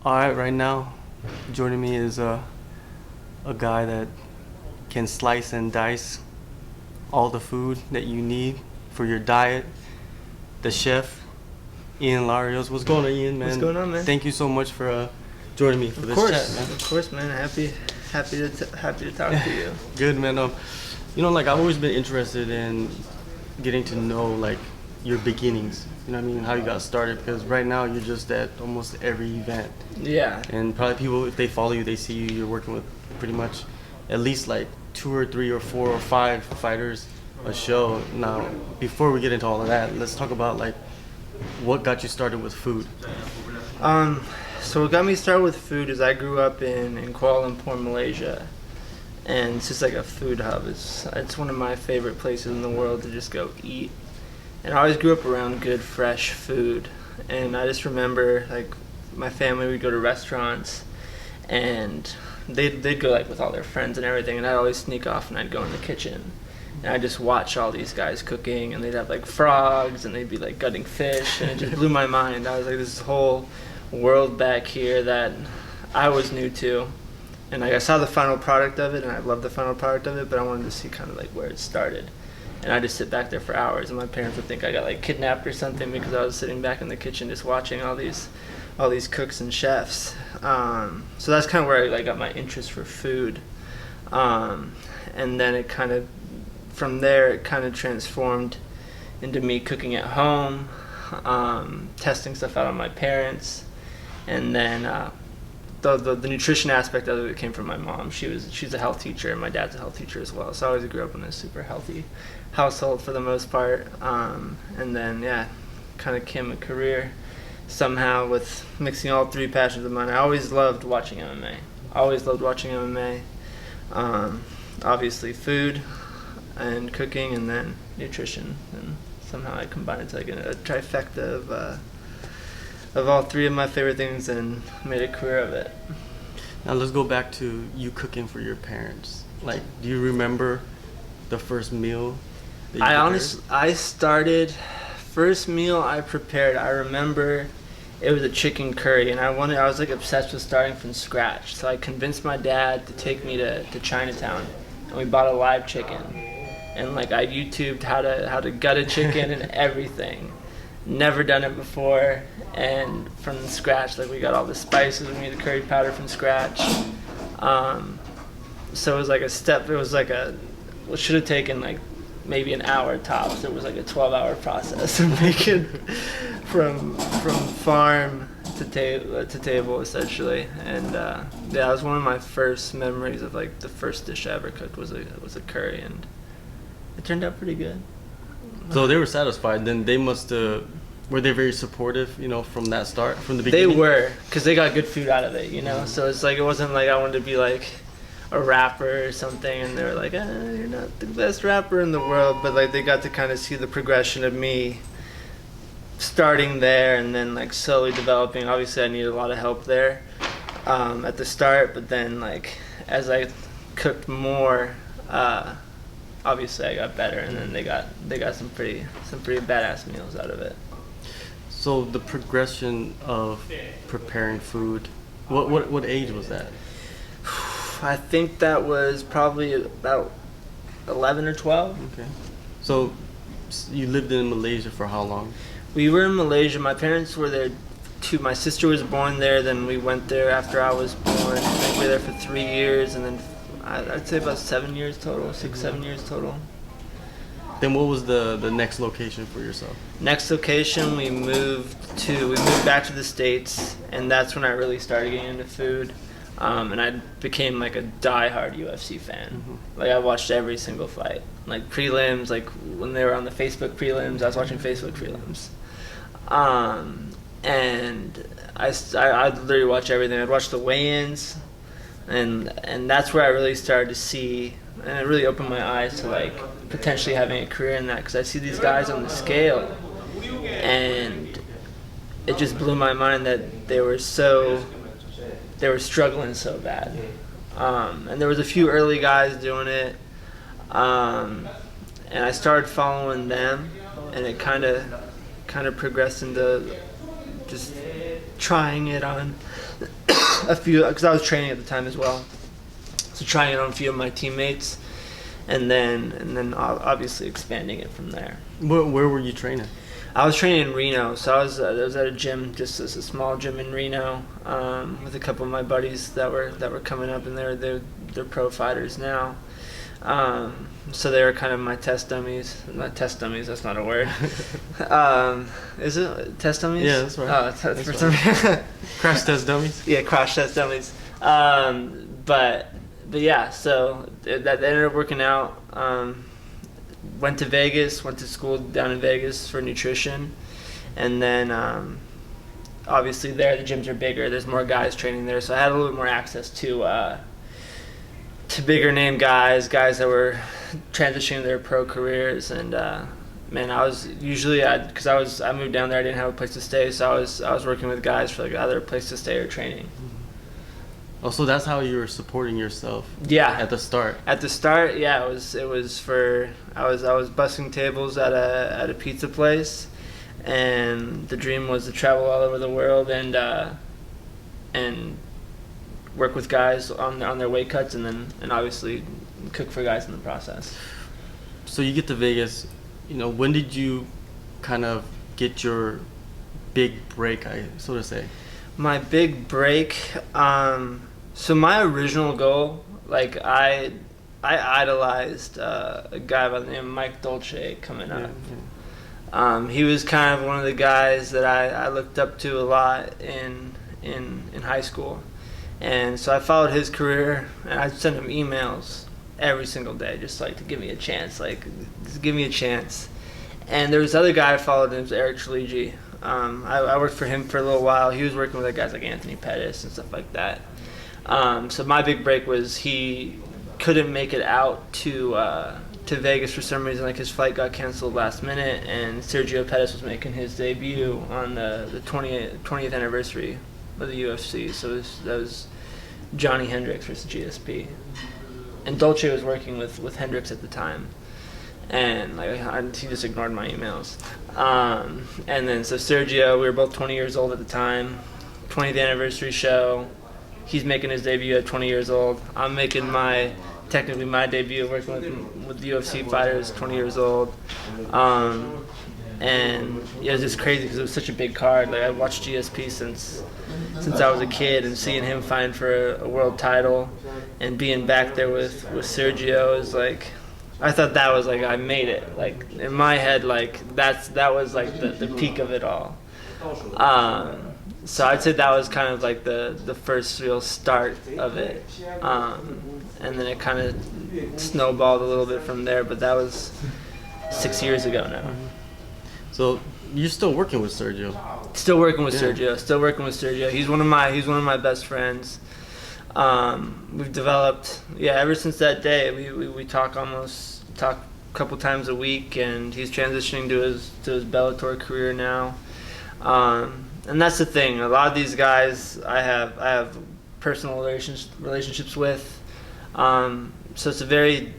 All right, right now, joining me is a guy that can slice and dice all the food that you need for your diet. The chef, Ian Larios. What's going on, Ian, man? What's going on, man? Thank you so much for joining me for this chat, man. Of course, man. Happy to talk to you. Good, man. Like I've always been interested in getting to know like your beginnings. You know what I mean? How you got started, because right now you're just at almost every event. Yeah. And probably people, if they follow you, they see you. You're working with pretty much at least like 2 or 3 or 4 or 5 fighters a show. Now, before we get into all of that, let's talk about like what got you started with food. So what got me started with food is I grew up in Kuala Lumpur, Malaysia, and it's just like a food hub. It's one of my favorite places in the world to just go eat. And I always grew up around good, fresh food. And I just remember, like, my family would go to restaurants, and they'd go, like, with all their friends and everything, and I'd always sneak off and I'd go in the kitchen. And I'd just watch all these guys cooking, and they'd have, like, frogs, and they'd be, like, gutting fish, and it just blew my mind. I was like, this whole world back here that I was new to. And, like, I saw the final product of it, and I loved the final product of it, but I wanted to see kind of, like, where it started. And I just sit back there for hours, and my parents would think I got like kidnapped or something because I was sitting back in the kitchen just watching all these cooks and chefs. So that's kind of where I got my interest for food. And then it kind of, from there, it kind of transformed into me cooking at home, testing stuff out on my parents, and then the nutrition aspect of it came from my mom. She's a health teacher, and my dad's a health teacher as well. So I always grew up in a super healthy household for the most part. And then kind of came a career somehow with mixing all 3 passions of mine. I always loved watching MMA. Obviously food and cooking, and then nutrition, and somehow I combined it to like a trifecta of all 3 of my favorite things and made a career of it. Now let's go back to you cooking for your parents. Like, do you remember the first meal that you prepared? First meal I prepared, I remember it was a chicken curry, and I was like obsessed with starting from scratch. So I convinced my dad to take me to Chinatown, and we bought a live chicken. And like I YouTubed how to gut a chicken and everything. Never done it before, and from scratch, like we got all the spices, we made the curry powder from scratch. So it was like what should have taken like maybe an hour tops. It was like a 12-hour process of making from farm to table essentially. And that was one of my first memories of like the first dish I ever cooked was a curry, and it turned out pretty good. So they were satisfied. Then they must were they very supportive, from that start, from the beginning? They were, because they got good food out of it, So it's like, it wasn't like I wanted to be like a rapper or something, and they were like, you're not the best rapper in the world, but like they got to kind of see the progression of me starting there and then like slowly developing. Obviously I needed a lot of help there at the start, but then like as I cooked more, obviously I got better, and then they got some pretty badass meals out of it. So the progression of preparing food, what age was that? I think that was probably about 11 or 12. Okay. So you lived in Malaysia for how long? We were in Malaysia. My parents were there too. My sister was born there, then we went there after I was born. I think we were there for 3 years, and then I'd say about 7 years total, 6-7 years total. Then what was the next location for yourself? Next location, we moved back to the States, and that's when I really started getting into food. And I became like a die-hard UFC fan. Mm-hmm. Like I watched every single fight, like prelims, like when they were on the Facebook prelims, I was watching Facebook prelims. And I'd literally watch everything. I'd watch the weigh-ins, and that's where I really started to see, and it really opened my eyes to like potentially having a career in that, because I see these guys on the scale, and it just blew my mind that they were struggling so bad. And there was a few early guys doing it, and I started following them, and it kind of progressed into just trying it on a few, because I was training at the time as well. So trying it on a few of my teammates, and then obviously expanding it from there. Where were you training? I was training in Reno, so I was at a gym, just a small gym in Reno, with a couple of my buddies that were coming up, and they're pro fighters now. So they were kind of my test dummies. Not test dummies, that's not a word. Is it test dummies? Yeah, that's right. Oh, That's right. Crash test dummies? Yeah, crash test dummies. But yeah, so that ended up working out. Went to Vegas, went to school down in Vegas for nutrition. And then obviously there the gyms are bigger, there's more guys training there, so I had a little bit more access to bigger name guys that were transitioning their pro careers. And man, I was usually, because I moved down there, I didn't have a place to stay, so I was working with guys for like either a place to stay or training. Oh, so that's how you were supporting yourself? Yeah. At the start? At the start, yeah, it was for, I was busting tables at a pizza place, and the dream was to travel all over the world and work with guys on their weight cuts, and obviously cook for guys in the process. So you get to Vegas, when did you kind of get your big break, so to say? My big break, so my original goal, like I idolized a guy by the name of Mike Dolce coming up. Yeah. He was kind of one of the guys that I looked up to a lot in high school. And so I followed his career, and I'd send him emails every single day, just like to give me a chance, just give me a chance. And there was this other guy I followed, named Eric Chaligi. I worked for him for a little while. He was working with guys like Anthony Pettis and stuff like that. So my big break was he couldn't make it out to Vegas for some reason. Like his flight got canceled last minute, and Sergio Pettis was making his debut on the 20th anniversary of the UFC. So that was Johnny Hendricks versus GSP, and Dolce was working with Hendricks at the time. And he just ignored my emails. And then so Sergio, we were both 20 years old at the time, 20th anniversary show. He's making his debut at 20 years old. I'm making technically my debut working with UFC fighters, 20 years old. And it was just crazy because it was such a big card. Like I watched GSP since I was a kid, and seeing him fight for a world title and being back there with Sergio is like, I thought that was like I made it. Like in my head, like that was like the peak of it all. So I'd say that was kind of like the first real start of it, and then it kind of snowballed a little bit from there. But that was 6 years ago now. So you're still working with Sergio? Still working with Sergio. Still working with Sergio. He's one of my best friends. We've developed, ever since that day, we talk a couple times a week, and he's transitioning to his Bellator career now. And that's the thing. A lot of these guys I have personal relationships with. So it's a very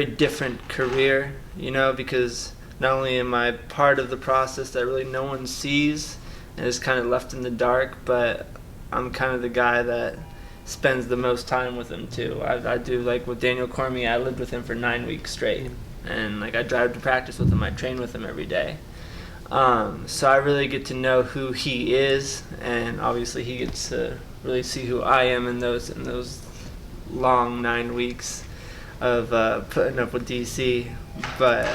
different career, because not only am I part of the process that really no one sees and is kind of left in the dark, but I'm kind of the guy that spends the most time with him too. I do, like with Daniel Cormier, I lived with him for 9 weeks straight, and like I drive to practice with him, I train with him every day. So I really get to know who he is, and obviously he gets to really see who I am in those long 9 weeks of putting up with DC. But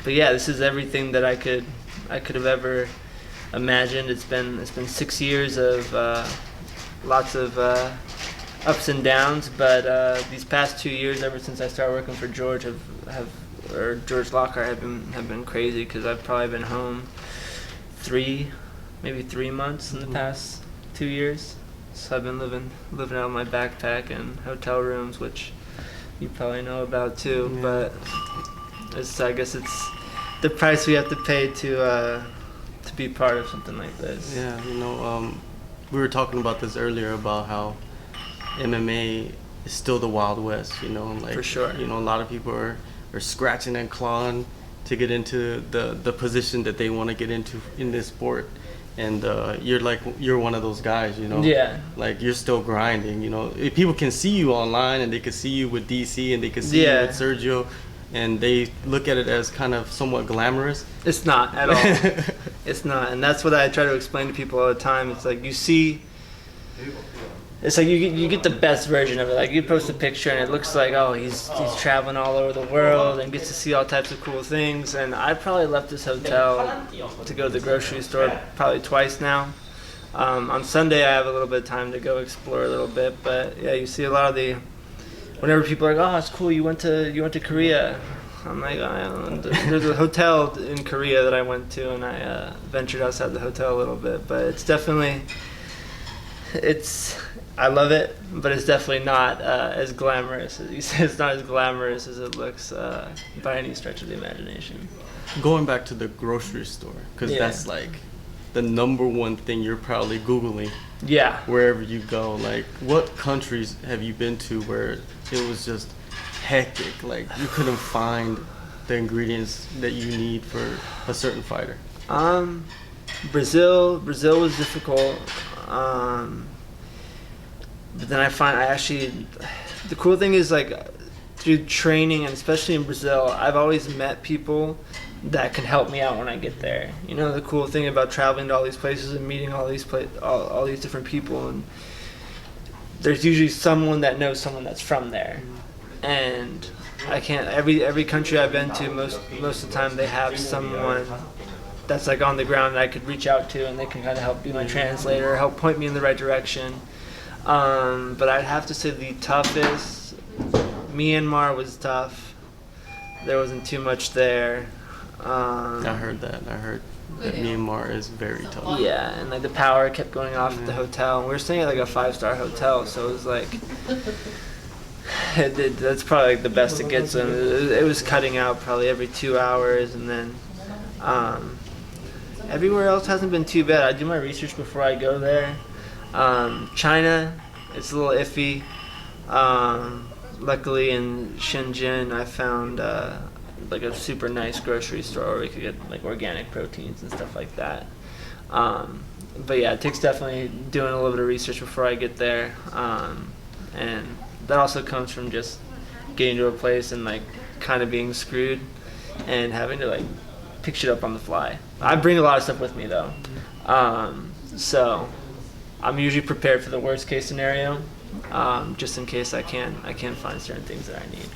yeah, this is everything that I could have ever imagined. It's been 6 years of lots of ups and downs, but these past 2 years, ever since I started working for George, George Lockhart, have been crazy, because I've probably been home maybe 3 months in the past 2 years. So I've been living out of my backpack and hotel rooms, which you probably know about too. Yeah. But I guess it's the price we have to pay to be part of something like this. Yeah, we were talking about this earlier about how MMA is still the Wild West, like, for sure. A lot of people are scratching and clawing to get into the position that they want to get into in this sport. and you're one of those guys, you know. Yeah. Like you're still grinding, you know. If people can see you online and they can see you with DC and they can see you with Sergio, and they look at it as kind of somewhat glamorous. It's not at all. It's not, and that's what I try to explain to people all the time. It's like it's like you get the best version of it. Like you post a picture and it looks like, oh, he's traveling all over the world and gets to see all types of cool things. And I probably left this hotel to go to the grocery store probably twice now. On Sunday I have a little bit of time to go explore a little bit, but yeah, you see a lot of whenever people are like, oh, it's cool, you went to Korea. I'm like, there's a hotel in Korea that I went to, and I ventured outside the hotel a little bit, but it's definitely, I love it, but it's definitely not as glamorous. As you said, it's not as glamorous as it looks by any stretch of the imagination. Going back to the grocery store, because that's like the number one thing you're probably Googling. Yeah. Wherever you go, like what countries have you been to where it was just hectic, like you couldn't find the ingredients that you need for a certain fighter? Brazil was difficult, but then the cool thing is, like, through training, and especially in Brazil, I've always met people that can help me out when I get there. You know, the cool thing about traveling to all these places and meeting all these different people, and there's usually someone that knows someone that's from there. And I can't, every country I've been to, most of the time they have someone that's like on the ground that I could reach out to, and they can kind of help be my translator, help point me in the right direction. But I'd have to say the toughest, Myanmar was tough. There wasn't too much there. I heard that Myanmar is very tough. Yeah, and like the power kept going off at the hotel, and we were staying at like a 5-star hotel, so it was like that's probably like the best it gets. And it was cutting out probably every 2 hours, and then everywhere else hasn't been too bad. I do my research before I go there. China, it's a little iffy. Luckily in Shenzhen I found like a super nice grocery store where we could get like organic proteins and stuff like that. But yeah, it takes definitely doing a little bit of research before I get there. And that also comes from just getting to a place and like kind of being screwed and having to like pick shit up on the fly. I bring a lot of stuff with me though. So I'm usually prepared for the worst case scenario, just in case I can find certain things that I need.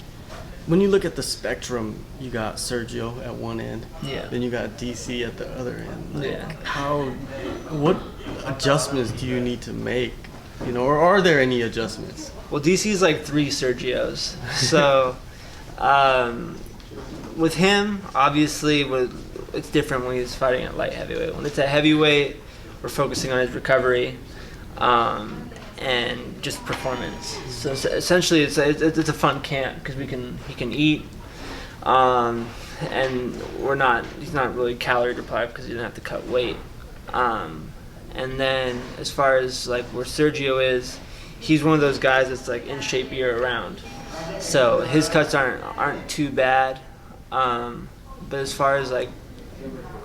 When you look at the spectrum, you got Sergio at one end, then you got DC at the other end. Like, what adjustments do you need to make? You know, or are there any adjustments? Well, DC's like 3 Sergios. So with him, obviously, it's different when he's fighting at light heavyweight. When it's at heavyweight, we're focusing on his recovery and just performance. So essentially, it's a fun camp because he can eat, and he's not really calorie deprived because he didn't have to cut weight. And then as far as like where Sergio is, he's one of those guys that's like in shape year round. So his cuts aren't too bad. But as far as like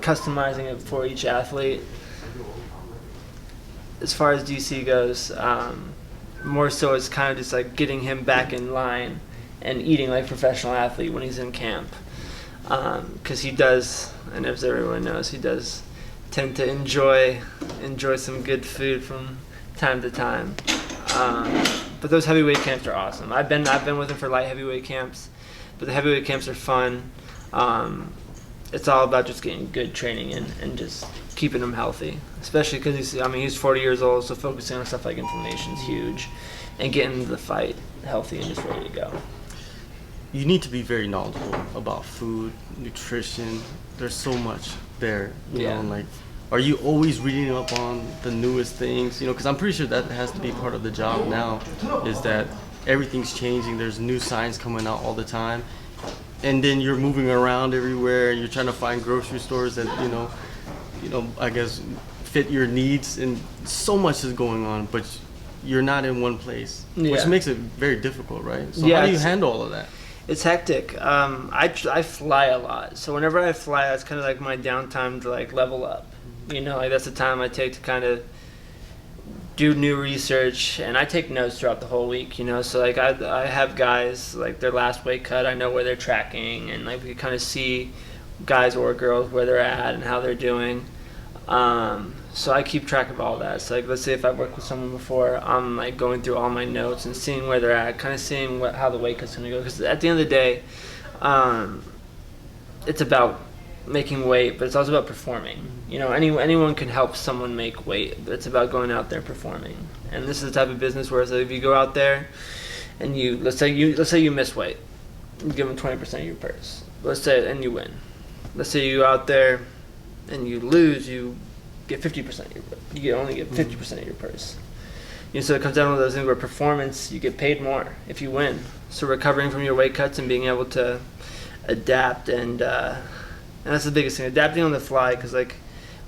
customizing it for each athlete, as far as DC goes, more so it's kind of just like getting him back in line and eating like a professional athlete when he's in camp. Because he does, and as everyone knows, he does tend to enjoy some good food from time to time. But those heavyweight camps are awesome. I've been with him for light heavyweight camps, but the heavyweight camps are fun. It's all about just getting good training in and just keeping him healthy, especially because he's 40 years old, so focusing on stuff like inflammation is huge, and getting into the fight healthy and just ready to go. You need to be very knowledgeable about food, nutrition. There's so much there, you know, like, are you always reading up on the newest things? You know, because I'm pretty sure that has to be part of the job now, is that everything's changing. There's new science coming out all the time. And then you're moving around everywhere. You're trying to find grocery stores that, you know, I guess fit your needs. And so much is going on, but you're not in one place, which makes it very difficult, right? So how do you handle all of that? It's hectic. I fly a lot, so whenever I fly, that's kind of like my downtime to like level up. Like that's the time I take to kind of do new research, and I take notes throughout the whole week. So like I have guys like their last weight cut, I know where they're tracking, and like we can kind of see guys or girls where they're at and how they're doing. So I keep track of all that. So like let's say if I've worked with someone before, I'm like going through all my notes and seeing where they're at, kind of seeing how the weight cut's gonna go. Because at the end of the day, it's about making weight, but it's also about performing. Anyone can help someone make weight. It's about going out there and performing. And this is the type of business where if you go out there and let's say you miss weight, you give them 20% of your purse. And you win. Let's say you go out there and you lose, you get 50% of your purse. You only get 50% of your purse. So it comes down to those things where performance, you get paid more if you win. So recovering from your weight cuts and being able to adapt, and that's the biggest thing, adapting on the fly. Because like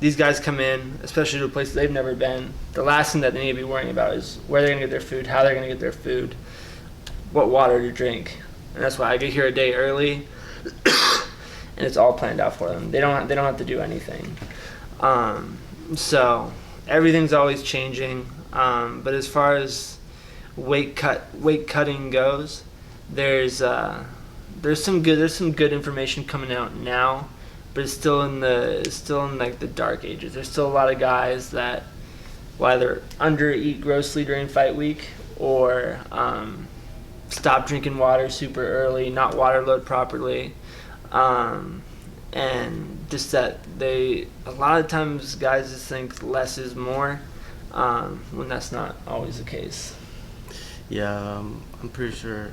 these guys come in, especially to a place they've never been, the last thing that they need to be worrying about is where they're going to get their food, how they're going to get their food, what water to drink. And that's why I get here a day early and it's all planned out for them. They don't have to do anything. So everything's always changing. But as far as weight cutting goes, there's some good information coming out now, but it's still in like the dark ages. There's still a lot of guys that will either undereat grossly during fight week or stop drinking water super early, not water load properly, and just that a lot of times guys just think less is more, when that's not always the case. Yeah, I'm pretty sure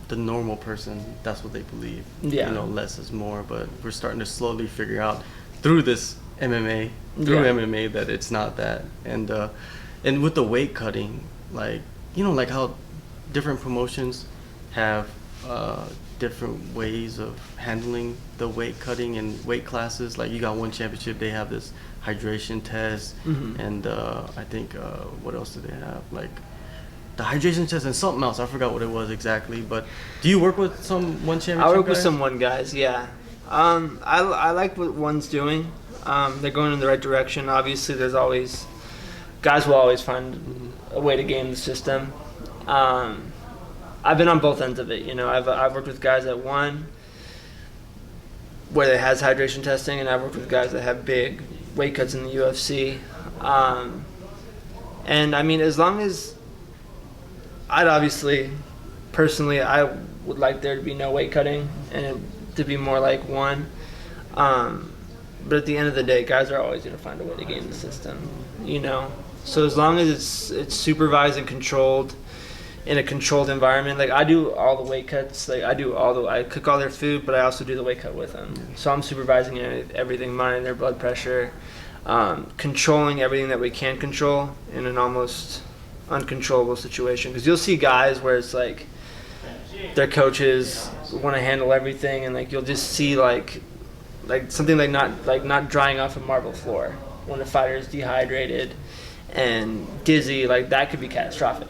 the normal person, that's what they believe. Yeah. Less is more, but we're starting to slowly figure out through MMA that it's not that. And with the weight cutting, like how different promotions have different ways of handling the weight cutting and weight classes. Like you got one championship, they have this hydration test, and I think what else do they have? Like the hydration test and something else. I forgot what it was exactly. But do you work with one championship? I work with some one guys. Yeah. I like what one's doing. They're going in the right direction. Obviously, guys will always find a way to game the system. I've been on both ends of it. I've worked with guys that won where it has hydration testing, and I've worked with guys that have big weight cuts in the UFC. And I mean, as long as personally, I would like there to be no weight cutting and it to be more like one. But at the end of the day, guys are always going to find a way to game the system, So as long as it's supervised and controlled in a controlled environment, like I do all the weight cuts, like I cook all their food, but I also do the weight cut with them. So I'm supervising everything, monitoring their blood pressure, controlling everything that we can control in an almost uncontrollable situation. Because you'll see guys where it's like their coaches want to handle everything, and like you'll just see like something like not drying off a marble floor when the fighter is dehydrated and dizzy. Like that could be catastrophic.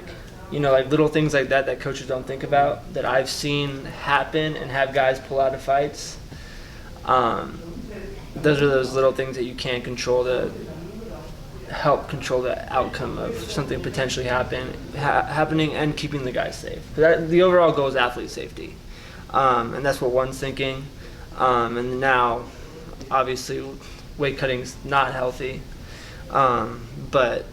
Like little things like that coaches don't think about that I've seen happen and have guys pull out of fights. Those are those little things that you can't control to help control the outcome of something potentially happening and keeping the guys safe. The overall goal is athlete safety, and that's what one's thinking. And now, obviously, weight cutting's not healthy, but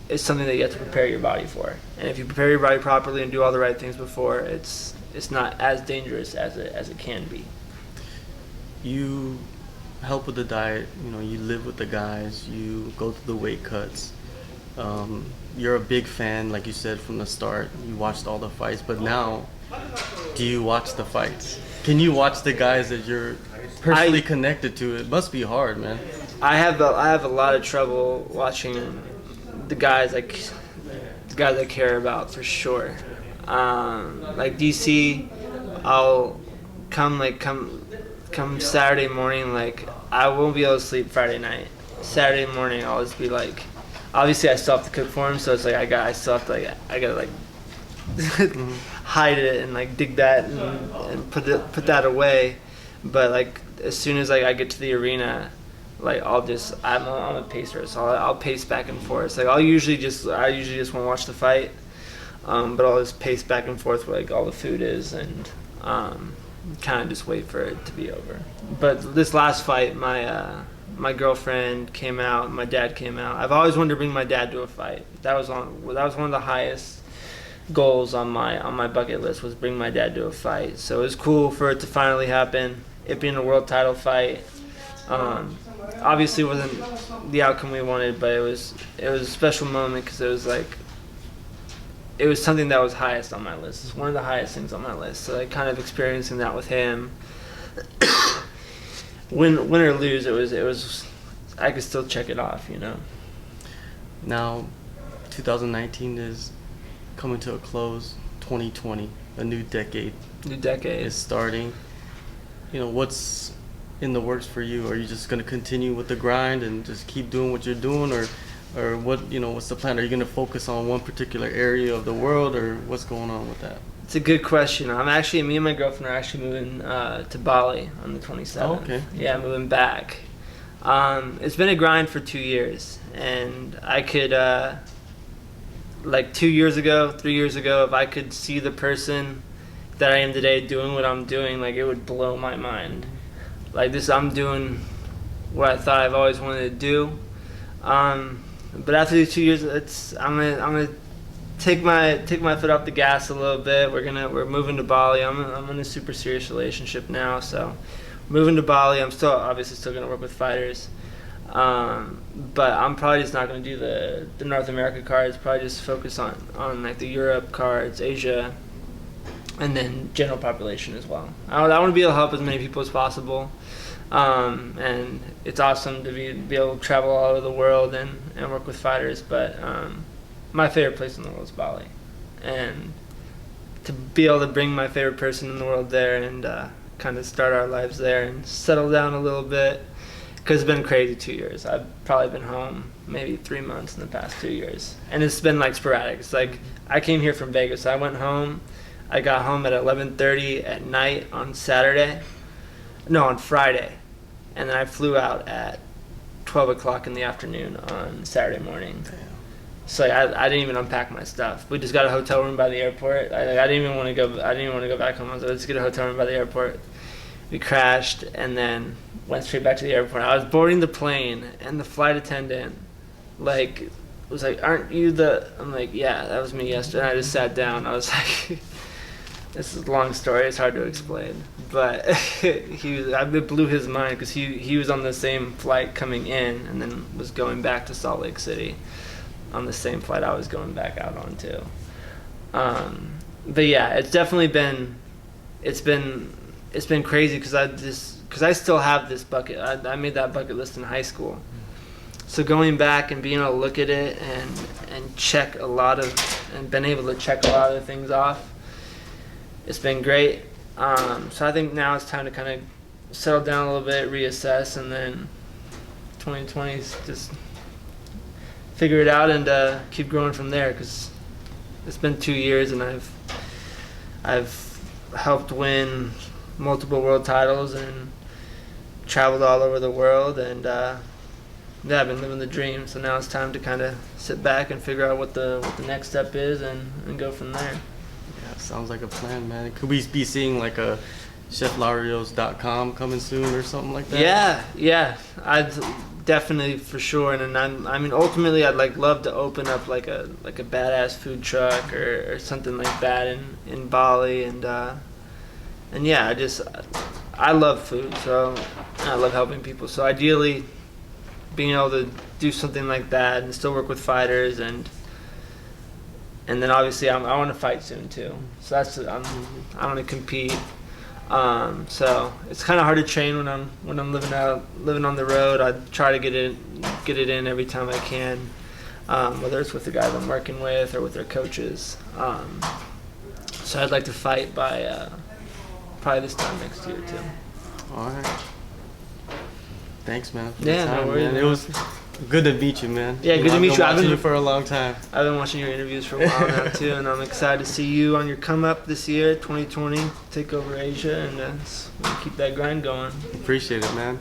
it's something that you have to prepare your body for. And if you prepare your body properly and do all the right things before, it's not as dangerous as it can be. You help with the diet, you live with the guys, you go to the weight cuts. You're a big fan, like you said, from the start. You watched all the fights, but now, do you watch the fights? Can you watch the guys that you're personally connected to? It must be hard, man. I have a lot of trouble watching the guys I care about, for sure. Like DC, I'll come Saturday morning, like I won't be able to sleep Friday night. Saturday morning, I'll just be like, obviously I still have to cook for him, so it's like I gotta hide it and like dig that and put that away. But like as soon as I get to the arena, Like I'm a pacer, so I'll pace back and forth. Like I usually just want to watch the fight, but I'll just pace back and forth where like all the food is, and kind of just wait for it to be over. But this last fight, my girlfriend came out, my dad came out. I've always wanted to bring my dad to a fight. That was one of the highest goals on my bucket list, was bring my dad to a fight. So it was cool for it to finally happen. It being a world title fight, obviously wasn't the outcome we wanted, but it was a special moment because it was something that was highest on my list. It's one of the highest things on my list. So like kind of experiencing that with him, win or lose, it was I could still check it off, you know. Now, 2019 is coming to a close. 2020, a new decade is starting. You know, what's in the works for you? Are you just going to continue with the grind and just keep doing what you're doing, or what, you know, what's the plan? Are you going to focus on one particular area of the world, or what's going on with that? It's a good question. Me and my girlfriend are actually moving to Bali on the 27th. Oh, okay. Yeah, moving back. It's been a grind for 2 years, and I could, like 3 years ago, if I could see the person that I am today doing what I'm doing, like it would blow my mind. Like this, I'm doing what I thought I've always wanted to do. But after these 2 years, I'm gonna take my foot off the gas a little bit. We're moving to Bali. I'm in a super serious relationship now, so moving to Bali. I'm obviously still gonna work with fighters, but I'm probably just not gonna do the North America cards. Probably just focus on like the Europe cards, Asia, and then general population as well. I want to be able to help as many people as possible. And it's awesome to be able to travel all over the world and work with fighters, but my favorite place in the world is Bali, and to be able to bring my favorite person in the world there and kind of start our lives there and settle down a little bit, because it's been crazy 2 years. I've probably been home maybe 3 months in the past 2 years, and it's been like sporadic. It's like I came here from Vegas. I went home. I got home at 11:30 at night on Friday, and then I flew out at 12 o'clock in the afternoon on Saturday morning. Damn. So I didn't even unpack my stuff. We just got a hotel room by the airport. I didn't even want to go. I didn't even want to go back home. I was like, let's get a hotel room by the airport. We crashed and then went straight back to the airport. I was boarding the plane, and the flight attendant was like, "Aren't you the?" I'm like, "Yeah, that was me yesterday." And I just sat down. I was like. This is a long story. It's hard to explain, but it blew his mind because he was on the same flight coming in and then was going back to Salt Lake City on the same flight I was going back out on too. But yeah, it's definitely been crazy because I still have this bucket. I made that bucket list in high school, so going back and being able to look at it and check and been able to check a lot of the things off. It's been great. So I think now it's time to kind of settle down a little bit, reassess, and then 2020 is just figure it out and keep growing from there. Because it's been 2 years, and I've helped win multiple world titles and traveled all over the world, and I've been living the dream. So now it's time to kind of sit back and figure out what the next step is and go from there. Sounds like a plan, man. Could we be seeing like a cheflarios.com coming soon or something like that? Yeah. I'd definitely, for sure. And ultimately, I'd love to open up like a badass food truck or something like that in Bali. And yeah, I love food, so I love helping people. So ideally, being able to do something like that and still work with fighters and then obviously I want to fight soon too. So I want to compete. So it's kind of hard to train when I'm living on the road. I try to get it in every time I can, whether it's with the guys I'm working with or with their coaches. So I'd like to fight by probably this time next year too. All right. Thanks, man. Yeah, no worries. Man. It was good to meet you, man. Yeah, good to meet you. I've been watching you for a long time. I've been watching your interviews for a while now too, and I'm excited to see you on your come up this year, 2020, take over Asia, and keep that grind going. Appreciate it, man.